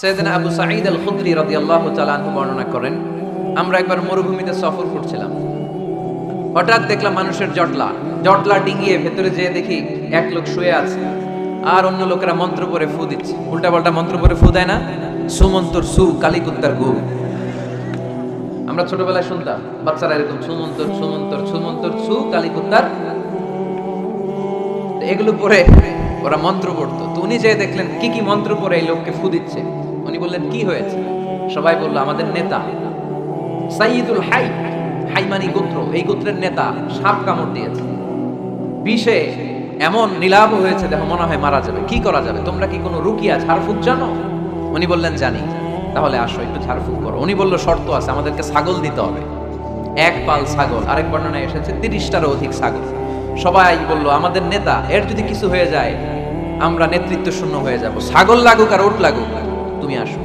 সাইয়েদনা আবু সাঈদ আল খুদরি রাদিয়াল্লাহু তাআলা আনহু বর্ণনা করেন, আমরা একবার মরুভূমিতে সফর করছিলাম। হঠাৎ দেখলাম মানুষের জটলা ডিঙিয়ে ভেতরে যেয়ে দেখি এক লোক শুয়ে আছে, আর অন্য লোকেরা মন্ত্র পড়ে ফু দিচ্ছে। উল্টাপাল্টা মন্ত্র পড়ে ফু দেয় না, সুমন্তর সু কালিকুত্তার গু। আমরা ছোটবেলায় শুনতাম বাচ্চারা এরকম সুমন্তর সুমন্তর সুমন্তর সু কালিকুত্তার, এগুলো পড়ে ওরা মন্ত্র পড়তো। তো উনি যেয়ে দেখলেন কি কি মন্ত্র পড়ে এই লোককে ফু দিচ্ছে। উনি বললেন কি হয়েছে? সবাই বলল আমাদের নেতা সাইয়্যিদুল হাই, হাই মানে গোত্র, এই গোত্রের নেতা সাপ কামড় দিয়েছে, বিষে এমন নীলাভ হয়েছে দেখো মনে হয় মারা যাবে। কি করা যাবে? তোমরা কি কোনো রুকিয়া ঝাড়ফুঁক জানো? উনি বললেন জানি। তাহলে আসো একটু ঝাড়ফুঁক করো। উনি বলল শর্ত আছে, আমাদেরকে ছাগল দিতে হবে, এক পাল ছাগল। আরেক বর্ণনায় এসেছে 30টারও অধিক ছাগল। সবাই বলল আমাদের নেতা, এর যদি কিছু হয়ে যায় আমরা নেতৃত্ব শূন্য হয়ে যাব, ছাগল লাগুক আর ওট লাগুক, তুমি আসো।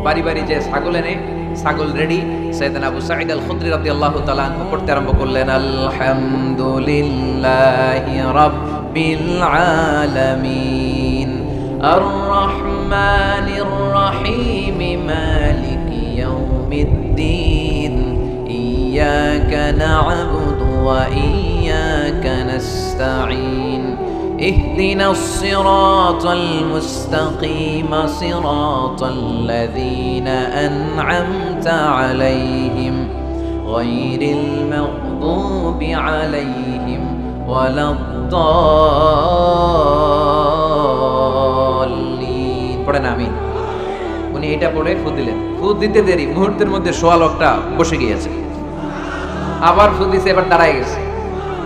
বাড়ি বাড়ি যে ছাগল এনে, ছাগল রেডি। সাইয়েদনা আবু সাঈদ আল খুদরি রাদিয়াল্লাহু তাআলা আনহু পড়তে আরম্ভ করলেন, আলহামদুলিল্লাহি রাব্বিল আলামিন আর রহমানির রহিম মালিকি ইয়াউমিদ্দিন ইয়্যাকা না'বুদু ওয়া ইয়্যাকা নাস্তাঈন اهدنا الصراط المستقيم صراط الذين أنعمت عليهم غير المغضوب عليهم ولا الضالين। পড়েন আমিন। উনি এটা পড়ে ফু দিলেন। ফু দিতে দেরি, মুহূর্তের মধ্যে সোয়া লোকটা বসে গিয়েছে। আবার ফু দিছে, এবার দাঁড়ায় গেছে।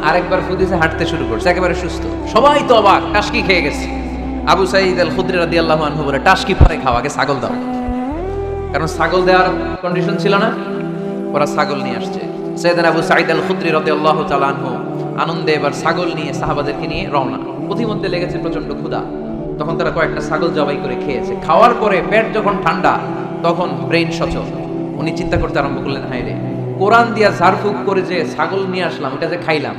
আরেকবার ফু দিছে, হাঁটতে শুরু করছে, একেবারে সুস্থ। সবাই তো অবাক, টাসকি খেয়ে গেছে। আবু সাঈদ আল খুদরি রাদিয়াল্লাহু আনহু বলে, টাসকি পরে খাও, আগে ছাগল দাও। কারণ ছাগল দেওয়ার কন্ডিশন ছিল না, ওরা ছাগল নিয়ে আসছে। সাইয়েদনা আবু সাঈদ আল খুদরি রাদিয়াল্লাহু তাআলা আনহু আনন্দে এবার ছাগল নিয়ে সাহাবাদেরকে নিয়ে রওনা। পথিমধ্যে লেগেছে প্রচন্ড ক্ষুধা, তখন তারা কয়েকটা ছাগল জবাই করে খেয়েছে। খাওয়ার পরে পেট যখন ঠান্ডা, তখন ব্রেইন সচল। উনি চিন্তা করতে আরম্ভ করলেন, হায় রে, কোরআন দিয়া ঝাড়ফুঁক করে যে ছাগল নিয়ে আসলাম, এটা যে খাইলাম,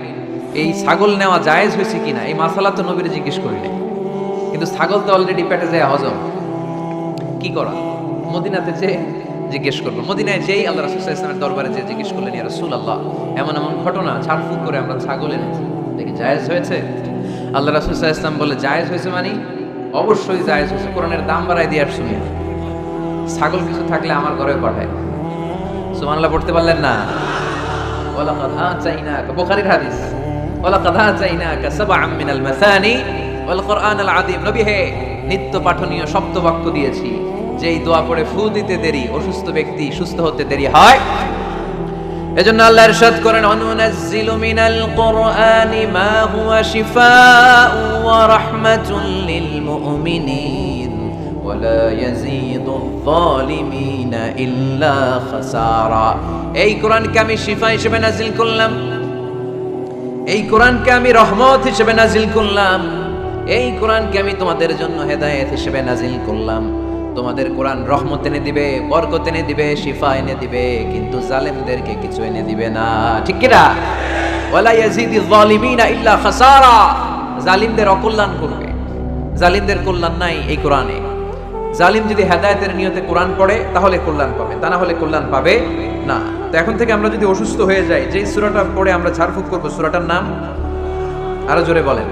এই ছাগল নেওয়া জায়েজ হয়েছে কিনা এই মাসালা তো নবীরে জিজ্ঞেস করিনি। কিন্তু ছাগল তো অলরেডি পেটে যায় হজম, কি করা? মদিনাতে যে জিজ্ঞেস করবো। মদিনায় যেই আল্লাহ রাসূল সাল্লাল্লাহু আলাইহি ওয়াসাল্লামের দরবারে যে জিজ্ঞেস করলেন, ইয়া রাসূলুল্লাহ, এমন এমন ঘটনা, ঝাড়ফুঁক করে আমরা ছাগল এনেছি, দেখি জায়েজ হয়েছে? আল্লাহ রাসূল সাল্লাল্লাহু আলাইহি ওয়াসাল্লাম বলে, জায়েজ হয়েছে মানে অবশ্যই জায়েজ হয়েছে, কোরআনের দাম বাড়ায় দিয়ে আসছি। ছাগল কিছু থাকলে আমার ঘরে পাঠায়। সুবহানাল্লাহ পড়তে পারলেন না? ওয়ালাকাদ আতাইনাকা, বুখারীর হাদিস, ওয়ালাকাদ আতাইনাকা সাবআম মিনাল মাসানি ওয়াল কুরআনাল আযীম। নবী হে, নিত্য পাঠনীয় শব্দ বাক্য দিয়েছি, যেই দোয়া পড়ে ফু দিতে দেরি অসুস্থ ব্যক্তি সুস্থ হতে দেরি হয়। এজন্য আল্লাহ ইরশাদ করেন, অনুনাজ্জিলু মিনাল কুরআনি মা হুয়া শিফাউ ওয়া রাহমাতুল লিল মুমিনিন ওয়া লা ইয়াজিদুয যালিমিনা ইল্লা খাসারা। এই কোরআনকে আমি শিফা হিসেবে নাজিল করলাম, এই কোরআনকে আমি রহমত হিসেবে নাজিল করলাম, এই কোরআনকে আমি তোমাদের জন্য হেদায়েত হিসেবে নাজিল করলাম। তোমাদের কোরআন রহমত এনে দিবে, বরকত এনে দিবে, শিফা এনে দিবে, কিন্তু জালেমদেরকে কিছু এনে দিবে না। ঠিক কি না? ওয়ালা ইয়াজিদিয যালিমিনা ইল্লা খাসারা। জালিমদের অকল্যাণ করবে, জালিমদের কল্যাণ নাই এই কোরআনে। জালিম যদি হেদায়েতের নিয়তে কোরআন পড়ে তাহলে কল্যাণ পাবে, তা না হলে কল্যাণ পাবে না। তো এখন থেকে আমরা যদি অসুস্থ হয়ে যাই, যেই সূরাটা পড়ে আমরা ঝাড়ফুঁক করব, সূরাটার নাম আরো জোরে বলেন,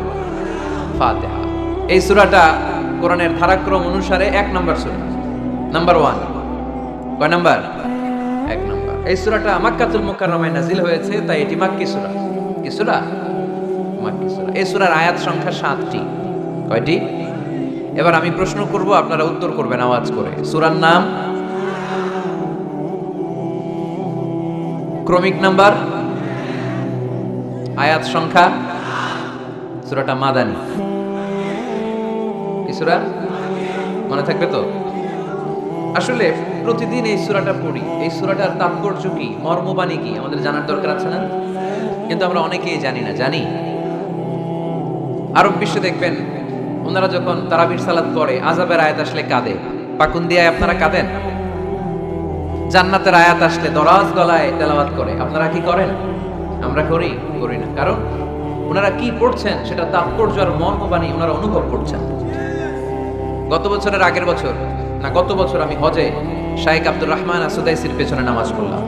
ফাতিহা। এই সূরাটা কোরআনের ধারাক্রম অনুসারে 1 নম্বর সূরা, নাম্বার 1। কয় নাম্বার? 1 নম্বর। এই সূরাটা মক্কাতুল মুকাররমায় নাজিল হয়েছে, তাই এটি মাক্কি সূরা। কি সূরা? মাক্কি সূরা। এই সূরার আয়াত সংখ্যা 7টি। কয়টি? এবার আমি প্রশ্ন করব, আপনারা উত্তর করবেন আওয়াজ করে। সূরার নাম, ক্রমিক নাম্বার, আয়াত সংখ্যা। সূরাটা মাদানী। কি সূরা? মনে থাকবে তো? আসলে প্রতিদিন এই সূরাটা পড়ি, এই সূরাটার তাৎপর্য কি, মর্মবাণী কি আমাদের জানার দরকার আছে না? কিন্তু আমরা অনেকেই জানি না। জানি আরব বিশ্বে দেখবেন, ওনারা যখন তারাবির সালাত পড়ে, আযাবের আয়াত আসলে কাঁদে। পাকুন দিয়ে আপনারা কাঁদেন? জান্নাতের আয়াত আসলে দরাজ গলায় তেলাওয়াত করে। আপনারা কি করেন? আমরা করি না। কারণ ওনারা কি পড়ছেন সেটা তাৎপর্য আর মর্মবাণী ওনারা অনুভব করছেন। গত বছরের আগের বছর না গত বছর আমি হজে শাইখ আব্দুর রহমান আসুদাইসির পেছনে নামাজ পড়লাম।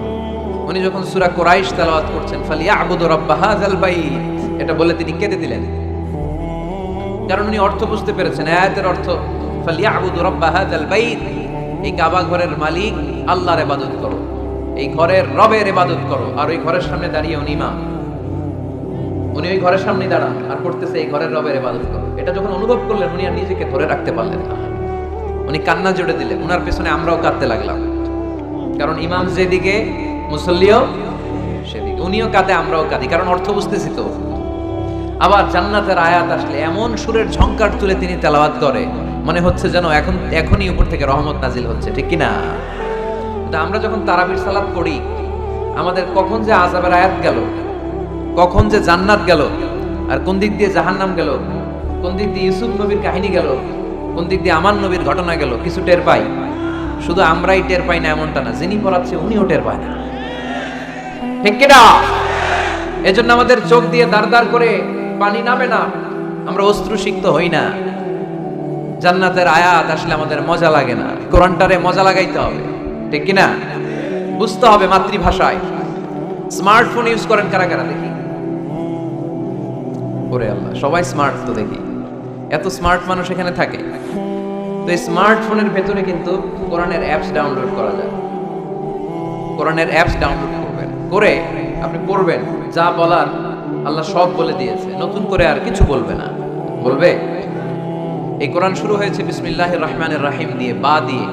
উনি যখন সূরা কুরাইশ তেলাওয়াত করছেন ফালিয়াবুদু রাব্ব হাযাল বাইত, এটা বলে তিনি কেঁদে দিলেন, কারণ উনি অর্থ বুঝতে পেরেছেন। আয়াতের অর্থ ফালিয়াবুদু রাব্ব হাযাল বাইত, এই কাবা ঘরের মালিক আল্লাহর ইবাদত করো, এই ঘরের রবের ইবাদত করো। আর ওই ঘরের সামনে দাঁড়িয়ে উনি ইমাম, উনি ওই ঘরের সামনে দাঁড়ান আর করতেছে এই ঘরের রবের ইবাদত করো। এটা যখন অনুভব করলেন উনি আর নিজেকে ধরে রাখতে পারলেন না, উনি কান্না জুড়ে দিলেন। উনার পেছনে আমরাও কাঁদতে লাগলাম, কারণ ইমাম যেদিকে মুসল্লিও সেদিকে, উনিও কাঁদে আমরাও কাঁদি, কারণ অর্থ বুঝতেছি তো। আবার জান্নাতের আয়াত আসলে এমন সুরের ঝংকার তুলে তিনি তেলাওয়াত করে, মনে হচ্ছে যেন এখনই উপর থেকে রহমত নাজিল হচ্ছে, ঠিক কি না? আমরা যখন তারাবির সালাত পড়ি, আমাদের কখন যে আযাবের আয়াত গেল, কখন যে জান্নাত গেল, আর কোন দিক দিয়ে জাহান্নাম গেল, কোন দিক দিয়ে ইউসুফ নবীর কাহিনী গেল, কোন দিক দিয়ে আমার নবীর ঘটনা গেল, কিছু টের পাই। শুধু আমরাই টের পাই না এমনটা না, যিনি পড়াচ্ছে উনিও টের পায় না, ঠিক কি না? এজন্য আমাদের চোখ দিয়ে দাঁড় দাঁড় করে পানি নামে না, আমরা অশ্রুসিক্ত হই না। জান্নাতের আয়াত আসলে আমাদের মজা লাগে না, কোরআনটারে মজা লাগাইতে হবে, ঠিক কি না? বুঝতে হবে মাতৃভাষায়। স্মার্টফোন ইউজ করেন কারা কারা দেখি? ওরে আল্লাহ, সবাই স্মার্ট তো দেখি, এত স্মার্ট মানুষ এখানে থাকে। তো এই স্মার্টফোনের ভেতরে কিন্তু কোরআনের অ্যাপস ডাউনলোড করা যায়। কোরআনের অ্যাপস ডাউনলোড করবেন, করে আপনি পড়বেন, যা বলার আল্লাহ সব বলে দিয়েছে, নতুন করে আর কিছু বলবে না। বলবে এই কোরআন শুরু হয়েছে বিসমিল্লাহির রহমানির রহিম দিয়ে, বা দিয়ে,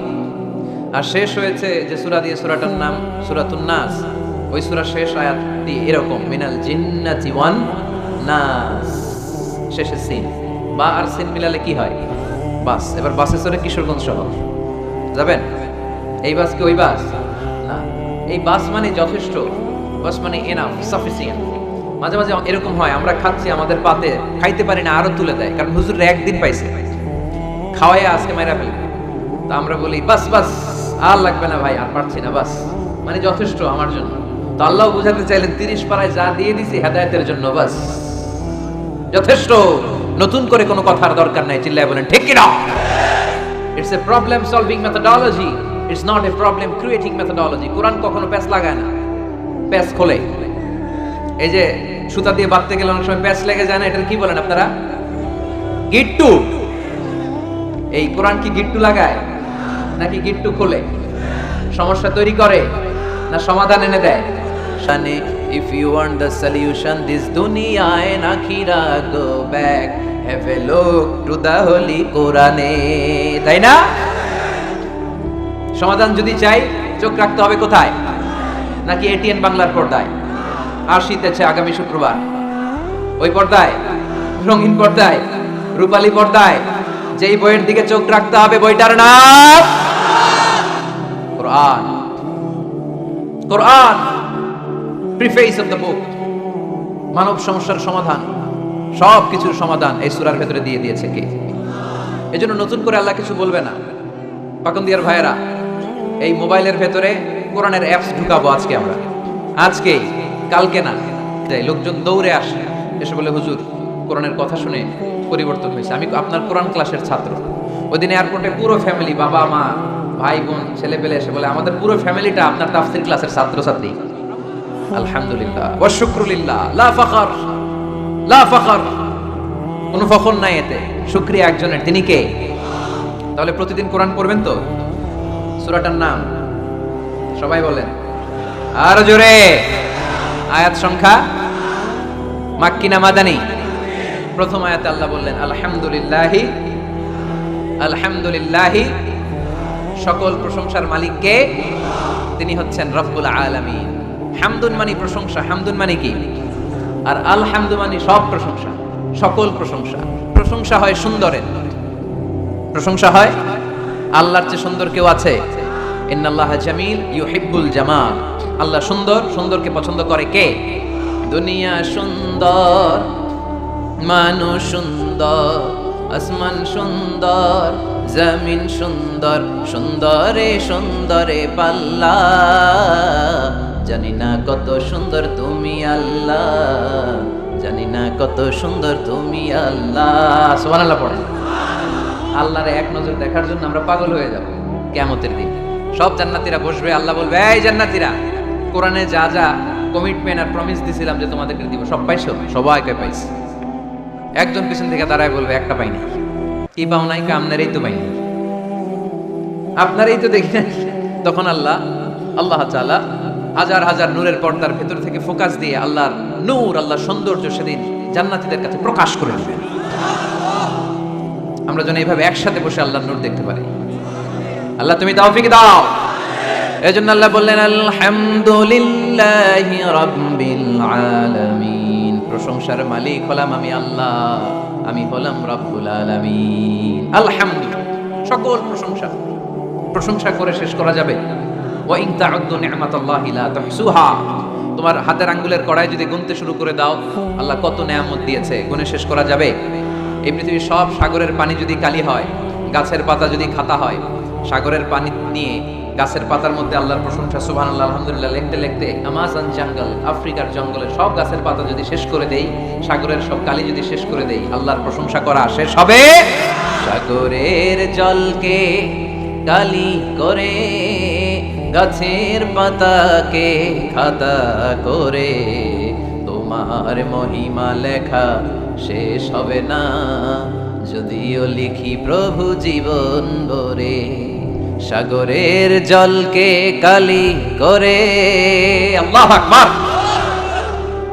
আর শেষ হয়েছে যে সূরা দিয়ে, সূরাটার নাম সূরাতুন নাস, ওই সূরা শেষ আয়াত দিয়ে এরকম মিনাল জিন্নাতি ওয়ান নাস, শেষে সিন, বা আর সিন মিলালে কি হয়? বাস। এবার বাসে চড়ে কিশোরগঞ্জ শহর যাবেন, এই বাস কি ওই বাস না, এই বাস মানে যথেষ্ট, বাস মানে এনাফ, সাফিসিয়েন্ট। মাঝে মাঝে এরকম হয়, আমরা খাচ্ছি, আমাদের পাতে খাইতে পারি না, আরো তুলে দেয়, কারণ হুজুর একদিন পাইছে, খাওয়াই আজকে মাইরা ফেলবে। তো আমরা বলি বাস বাস, আর লাগবে না ভাই, আর পারছি না, বাস মানে যথেষ্ট আমার জন্য। তো আল্লাহ বুঝাতে চাইলেন 30 পারায় যা দিয়ে দিছি হেদায়েতের জন্য, বাস যথেষ্ট, নতুন করে কোনো কথার দরকার নাই। চিল্লায় বলেন ঠিক কি না? It's a problem solving methodology, it's not a problem creating methodology. কোরআন কখনো প্যাচ লাগায় না, প্যাচ খোলে। এই যে সুতা দিয়ে বাঁধতে গেলে অনেক সময় প্যাচ লেগে যায় না, এটা কি বলেন আপনারা? গিট্টু। এই কোরআন কি গিট্টু লাগায় নাকি গিট্টু খোলে? সমস্যা তৈরি করে না সমাধান এনে দেয়? শানে if you want the solution this dunya and akhira go back have a look to the holy Quran, তাই না? সমাধান যদি চাই চোখ রাখতে হবে কোথায়? নাকি এটিএন বাংলার পর্দায়? আসিতেছে আগামী শুক্রবার ওই পর্দায়, রঙিন পর্দায়, রূপালী পর্দায়, যেই বইয়ের দিকে চোখ রাখতে হবে বইটার নাম কোরআন। কোরআন প্রিফেস অফ দ্য বুক, মানব সমস্যার সমাধান, সব কিছুর সমাধান এই সূরার ভেতরে দিয়ে দিয়েছে কে? এজন্য নতুন করে আল্লাহ কিছু বলবে না। পাকন্দিয়ার ভাইয়েরা, এই মোবাইলের ভেতরে কোরআনের অ্যাপস ঢুকাবো আজকে আমরা, আজকেই, কালকে না। যাই লোকজন দৌড়ে আসে, এসে বলে হুজুর কোরআনের কথা শুনে পরিবর্তন হয়েছে, আমি আপনার কোরআন ক্লাসের ছাত্র। ওই দিন এয়ারপোর্টে পুরো ফ্যামিলি, বাবা মা ভাই বোন ছেলে পেলে এসে বলে আমাদের পুরো ফ্যামিলিটা আপনার তাফসীর ক্লাসের ছাত্রছাত্রী। আলহামদুলিল্লাহ ওয়া শুকরুলিল্লাহ, লা ফখর, লা ফখর, কোনো ফখর নাই এতে, শুকরিয়া একজনের, তিনি কে? তাহলে প্রতিদিন কোরআন পড়বেন তো? সূরাটার নাম সবাই বলেন আর জোরে। আয়াত সংখ্যা মাক্কি না মাদানী? প্রথম আয়াতে আল্লাহ বললেন আলহামদুলিল্লাহি, আলহামদুলিল্লাহি, সকল প্রশংসার মালিক কে? তিনি হচ্ছেন রব্বুল আলামিন। হামদুন মানে প্রশংসা, হামদুন মানে কি? আর আলহামদু মানে সব প্রশংসা, সকল প্রশংসা। প্রশংসা হয় সুন্দরের, প্রশংসা হয় আল্লাহর চেয়ে সুন্দর কেউ আছে? ইন্নাল্লাহা জামিল ইউহিব্বুল জামাল, আল্লাহ সুন্দর, সুন্দরকে পছন্দ করে কে? দুনিয়া সুন্দর, মানুষ সুন্দর, আসমান সুন্দর, জমিন সুন্দর, সুন্দরে সুন্দরে পাল্লা, জানি না কত সুন্দর তুমি আল্লাহ, জানি না কত সুন্দর তুমি আল্লাহ। সুবহানাল্লাহ পড়েন। আল্লাহরে এক নজর দেখার জন্য আমরা পাগল হয়ে যাব। কিয়ামতের দিন সব জান্নাতীরা বসবে, আল্লাহ বলবে, এই জান্নাতীরা, কোরআনে যা যা কমিটমেন্ট আর প্রমিস দিছিলাম যে তোমাদেরকে দিব, সব পাইছো? সবাইকে পাইছি। একজন পিছন থেকে দাঁড়ায় বলবে, একটা পাইনি। কি পাও নাই? আপনারই তো পাইনি, আপনারই তো দেখি না। তখন আল্লাহ তাআলা হাজার হাজার নূরের পর্দার ভেতর থেকে ফোকাস দিয়ে আল্লাহর নূর, আল্লাহর সৌন্দর্য সেদিন জান্নাতীদের কাছে প্রকাশ করে দিবেন। আমরা যেন এইভাবে একসাথে বসে আল্লাহর নূর দেখতে পারি। আল্লাহ তুমি তৌফিক দাও। এজন্য আল্লাহ বললেন, আলহামদুলিল্লাহি রাব্বিল আলামিন, প্রশংসার মালিক হলাম আমি আল্লাহ, আমি হলাম রব্বুল আলামিন। আলহামদুলিল্লাহ, সকল প্রশংসা করে শেষ করা যাবে? ওয়া ইন তা'উদ্দু নি'মাতাল্লাহি লা তুহসুহা, তোমার হাতের আঙ্গুলের কড়াই যদি গুনতে শুরু করে দাও আল্লাহ কত নেয়ামত দিয়েছে, গুনে শেষ করা যাবে? এই পৃথিবীর সব সাগরের পানি যদি কালি হয়, গাছের পাতা যদি খাতা হয়, সাগরের পানি নিয়ে গাছের পাতার মধ্যে আল্লাহর প্রশংসা সুবহানাল্লাহ আলহামদুলিল্লাহ লিখতে লিখতে আমাজন জঙ্গল, আফ্রিকার জঙ্গলের সব গাছের পাতা যদি শেষ করে দেই, সাগরের সব কালি যদি শেষ করে দেই, আল্লাহর প্রশংসা করা শেষ হবে? সাগরের জলকে কালি করে, গাছের পাতাকে খাতা করে, তোমার মহিমা লেখা শেষ হবে না, যদিও লিখি প্রভু জীবন ভরে। সাগরের জলকে কালি করে, আল্লাহু আকবার।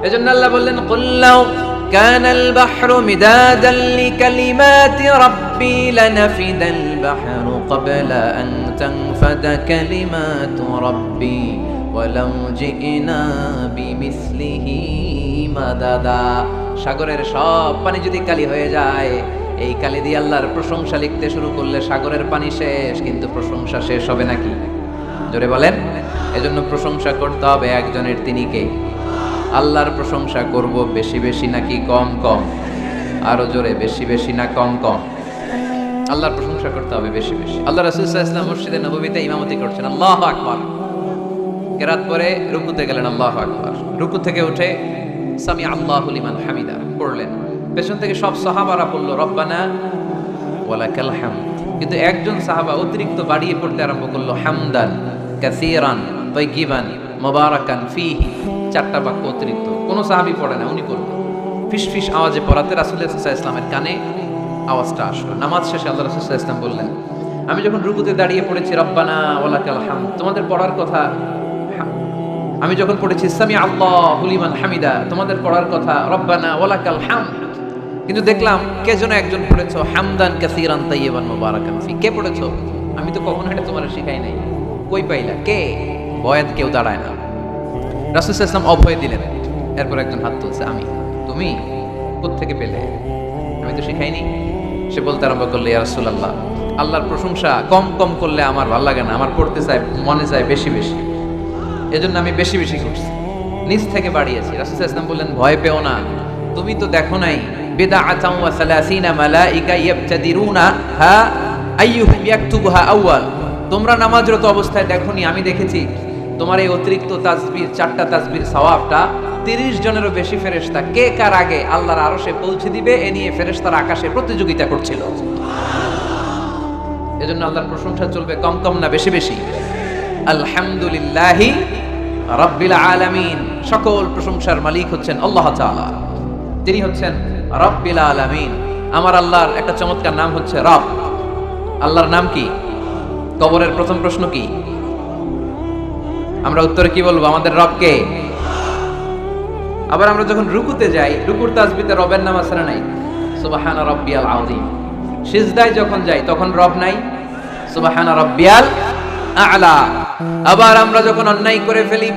এজন্য আল্লাহ বললেন, কুল্লাউ কানাল বাহরু মিদাদান লিকালিমাতি রাব্বি লানাফিদাল বাহরু ক্বাবলা আন তানফাদা কালিমাতু রাব্বি ওয়ালাউ জিনা বিমিসলিহি মাদাদা। সাগরের সব পানি যদি কালি হয়ে যায়, এই কালি দিয়ে আল্লাহর প্রশংসা লিখতে শুরু করলে সাগরের পানি শেষ, কিন্তু প্রশংসা শেষ হবে নাকি? জোরে বলেন। এজন্য প্রশংসা করতে হবে একজনের, তিনি কে? আল্লাহর প্রশংসা করব বেশি বেশি নাকি কম কম? আরো জোরে, বেশি বেশি না কম কম? আল্লাহর প্রশংসা করতে হবে বেশি বেশি। আল্লাহ রাসূল সাল্লাল্লাহু আলাইহি ওয়াসাল্লাম মসজিদে নববীতে ইমামতি করছেন, আল্লাহু আকবার। কেরাত পরে রুকুতে গেলেন, আল্লাহু আকবার। রুকু থেকে উঠে সামি আল্লাহু লিমান হামিদা পড়লেন। পেছন থেকে সব সাহাবারা পড়ল রব্বানা ওয়ালাকাল হামদ, কিন্তু একজন সাহাবা অতিরিক্ত বাড়িয়ে পড়তে আরম্ভ করলো, হামদান কাসীরান তাইয়িবান মুবারাকান ফীহি। চারটা বাক্য অতিরিক্ত, কোন সাহাবী পড়ে না, উনি পড়লেন। ফিসফিস আওয়াজে পড়াতে রাসূলুল্লাহ সাল্লাল্লাহু আলাইহি ওয়াসাল্লামের কানে আওয়াজটা আসলো। নামাজ শেষে আল্লাহ রাসূল সাল্লাল্লাহু আলাইহি ওয়াসাল্লাম বললেন, আমি যখন রুকুতে দাঁড়িয়ে পড়েছি রব্বানা ওয়ালাকাল হামদ, তোমাদের পড়ার কথা, আমি যখন পড়েছি সামি আল্লাহু লিমান হামিদা, তোমাদের পড়ার কথা রব্বানা ওয়ালাকাল হামদ, কিন্তু দেখলাম কে যেন একজন পড়েছো হামদান কাসীরান তাইয়িবান মুবারাকান ফি। কে পড়েছো? আমি তো কখনো এটা তোমার শিখাই নাই। কই পাইলা? কে? বয়াত কেউ দাঁড়ায় না। রাসূল সাল্লাল্লাহু আলাইহি ওয়াসাল্লাম অভয় দিলেন। এরপর একজন হাত তুলছে, আমি। তুমি কোত্থেকে পেলে? আমি তো শিখাইনি। সে বলতে আরম্ভ করলো, ইয়া রাসূলুল্লাহ, আল্লাহর প্রশংসা কম কম করলে আমার ভালো লাগে না, আমার পড়তে চাই, মনে চায় বেশি বেশি, এজন্য আমি বেশি বেশি করছি, নিজ থেকে বাড়িয়েছি। রাসূল সাল্লাল্লাহু আলাইহি ওয়াসাল্লাম বললেন, ভয় পেও না, তুমি তো দেখো নাই বিদআতান ওয়া সালাসিনা মালাইকা ইয়াবতাদিরুনা হা আইয়ুহুম ইয়াকতুবুহা আউয়াল। তোমরা নামাজরত অবস্থায় দেখোনি, আমি দেখেছি তোমার এই অতিরিক্ত তাসবিহ, 4টা তাসবির সওয়াবটা 30 জনেরও বেশি ফেরেশতা কে কার আগে আল্লাহর আরশে পৌঁছে দিবে, এ নিয়ে ফেরেশতারা আকাশে প্রতিযোগিতা করছিল। এজন্য আল্লাহর প্রশংসা চলবে কম কম না বেশি বেশি? আলহামদুলিল্লাহি রাব্বিল আলামিন, সকল প্রশংসার মালিক হচ্ছেন আল্লাহ তাআলা, তিনি হচ্ছেন রাব্বিল আলামিন। আমার আল্লাহর একটা চমৎকার নাম হচ্ছে রব। আল্লাহর নাম কি? কবরের প্রথম প্রশ্ন কি? আমরা উত্তরে কি বলবো? আমাদের রব কে? আবার আমরা যখন রুকুতে যাই, রুকুর তাসবিতে রবের নাম আছে না নাই? সুবহান রাব্বিয়াল আযীম। সিজদায় যখন যাই তখন রব নাই? সুবহান রাব্বিয়াল আ'লা। আবার আমরা যখন অন্যায় করে ফেলি,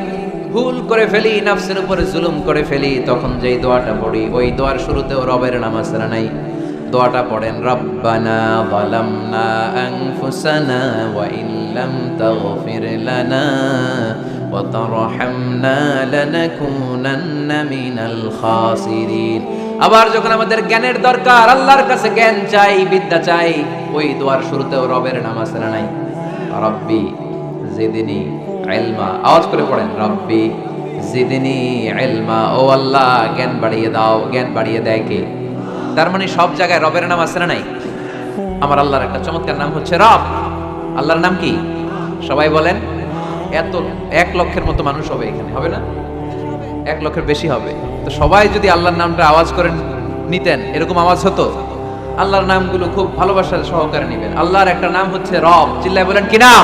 ভুল করে ফেলি, নফসের উপরে জুলুম করে ফেলি, তখন যেই দোয়াটা পড়ি, ওই দোয়ার শুরুতেও রবের নাম আছে না নাই? দোয়াটা পড়েন, রব্বানা যালামনা আনফুসানা ওয়া ইল্লাম তাগফির লানা ওয়া তারহামনা লানাকুনান্না মিনাল খাসিরিন। আবার যখন আমাদের জ্ঞানের দরকার, আল্লাহর কাছে জ্ঞান চাই, বিদ্যা চাই, ওই দোয়ার শুরুতেও রবের নাম আছে না নাই? রব্বি জিদনি ইলমা। আওয়াজ করে পড়েন, রব্বি জিদনি ইলমা। ও আল্লাহ, জ্ঞান বাড়িয়ে দাও। জ্ঞান বাড়িয়ে দেয় কে? তার মানে সব জায়গায় রবের নাম আছে না নাই? আমার আল্লাহর একটা চমৎকার নাম হচ্ছে রব। আল্লাহর নাম কি? সবাই বলেন। এত 1 লক্ষের মতো মানুষ হবে এখানে, হবে না? 1 লক্ষের বেশি হবে। তো সবাই যদি আল্লাহর নামটা আওয়াজ করে নিতেন, এরকম আওয়াজ হতো। আল্লাহর নামগুলো খুব ভালোবাসার সহকারে নিবেন। আল্লাহর একটা নাম হচ্ছে রব। চিল্লায় বলেন কি নাম?